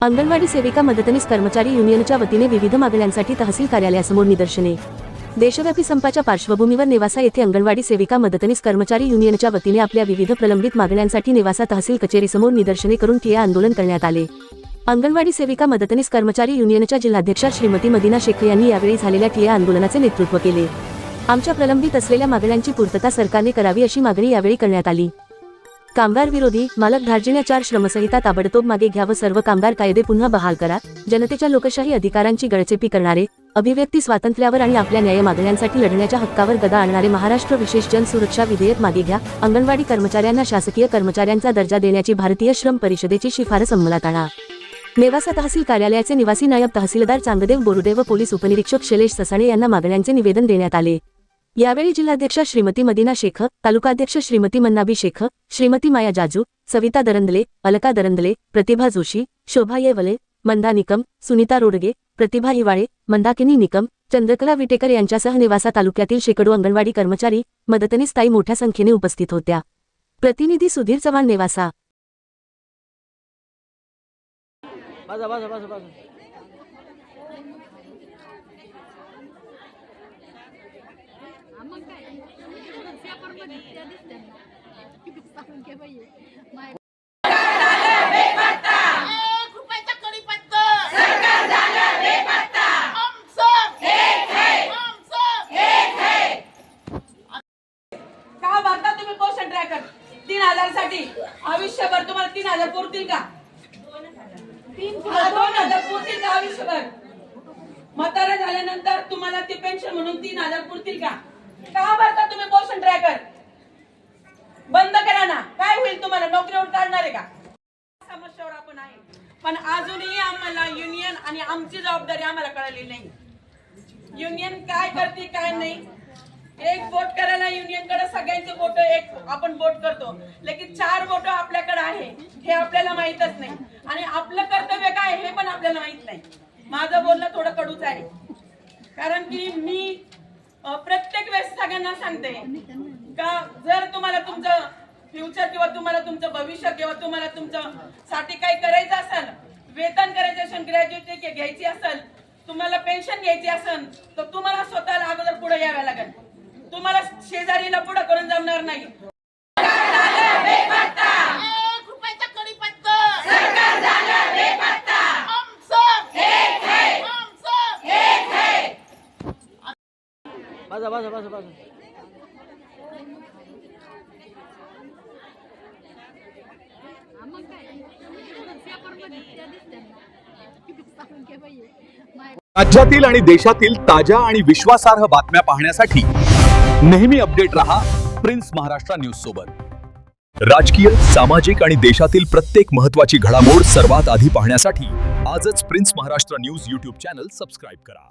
अंगणवाडी सेविका मदतनीस कर्मचारी युनियनच्या वतीने विविध मागण्यांसाठी तहसील कार्यालयासमोर निदर्शने। देशव्यापी संपाच्या पार्श्वभूमीवर नेवासा येथे अंगणवाडी सेविका मदतनीस कर्मचारी युनियनच्या वतीने आपल्या विविध प्रलंबित मागण्यांसाठी नेवासा तहसील कचेरीसमोर निदर्शने करून ठिय्या आंदोलन करण्यात आले। अंगणवाडी सेविका मदतनीस कर्मचारी युनियनच्या जिल्हाध्यक्षा श्रीमती मदीना शेख यांनी यावेळी झालेल्या ठिय्या आंदोलनाचे नेतृत्व केले। आमच्या प्रलंबित असलेल्या मागण्यांची पूर्तता सरकारने करावी अशी मागणी यावेळी करण्यात आली। कामगार विरोधी मालक धार्जिण्या 4 श्रमसंहिता ताबडतोब मागे घ्या व सर्व कामगार कायदे पुन्हा बहाल करा। जनतेच्या लोकशाही अधिकारांची गळचेपी करणारे, अभिव्यक्ती स्वातंत्र्यावर आणि आपल्या न्याय मागण्यांसाठी लढण्याच्या हक्कावर गदा आणणारे महाराष्ट्र विशेष जन सुरक्षा विधेयक मागे घ्या। अंगणवाडी कर्मचाऱ्यांना शासकीय कर्मचाऱ्यांचा दर्जा देण्याची भारतीय श्रम परिषदेची शिफारस अंमलात आणा। नेवासा तहसील कार्यालयाचे निवासी नायब तहसीलदार चांगदेव बोरुडे व पोलीस उपनिरीक्षक शैलेश ससाणे यांना मागण्यांचे निवेदन देण्यात आले। यावेळी जिल्हाध्यक्षा श्रीमती मदीना शेख, तालुकाध्यक्ष श्रीमती मन्नाबी शेख, श्रीमती माया जाजू, सविता दरंदले, अलका दरंदले, प्रतिभा जोशी, शोभा येवले, मंदा निकम, सुनीता रोडगे, प्रतिभा हिवाळे, मंदाकिनी निकम, चंद्रकला विटेकर यांच्यासह नेवासा तालुक्यातील शेकडो अंगणवाडी कर्मचारी, मदतनीस ताई मोठ्या संख्येने उपस्थित होत्या। प्रतिनिधी सुधीर चव्हाण, नेवासा। का भरता तुम्ही पोषण ट्रॅकर 3000 साठी? आयुष्यभर तुम्हाला 3000 पुरतील का? 2000 पुरतील का आयुष्यभर? म्हातारा झाल्यानंतर तुम्हाला ती पेन्शन म्हणून 3000 पुरतील का? का भरता तुम्ही पोषण ट्रॅकर? बंद करा ना। काय होईल? तुम्हाला नोकरीवर काढणार आहे का? समस्यावर आपण आहे, पण अजूनही आम्हाला युनियन आणि आमची जबाबदारी आम्हाला कळलेली नाही। युनियन काय करते काय नाही, एक वोट करायला युनियन कडे सगळ्यांचे वोट एक आपण वोट करतो, लेकिन 4 वोट आपल्याकडे आहे हे आपल्याला माहितच नाही आणि आपलं कर्तव्य काय हे पण आपल्याला माहित नाही। माझं बोलणं थोडं कडूच आहे, कारण की मी प्रत्येक वेळेस सगळ्यांना सांगते का जर तुम्हाला तुमचं फ्युचर किंवा तुम्हाला तुमचं भविष्य किंवा तुम्हाला तुमचं साठी काही करायचं असेल, वेतन करायचं असेल, ग्रॅज्युएट घ्यायची असेल, तुम्हाला पेन्शन घ्यायची असेल, तर तुम्हाला स्वतःला अगोदर पुढे यावं लागेल। तुम्हाला शेजारीला पुढे करून जमणार नाही। राज्यातील आणि देशातील ताज्या आणि विश्वासार्ह बातम्या पाहण्यासाठी नेहमी अपडेट रहा प्रिन्स महाराष्ट्र न्यूज सोबत। राजकीय, सामाजिक आणि देशातील प्रत्येक महत्त्वाची घडामोड सर्वात आधी पाहण्यासाठी आजच prince Maharashtra news YouTube channel subscribe करा।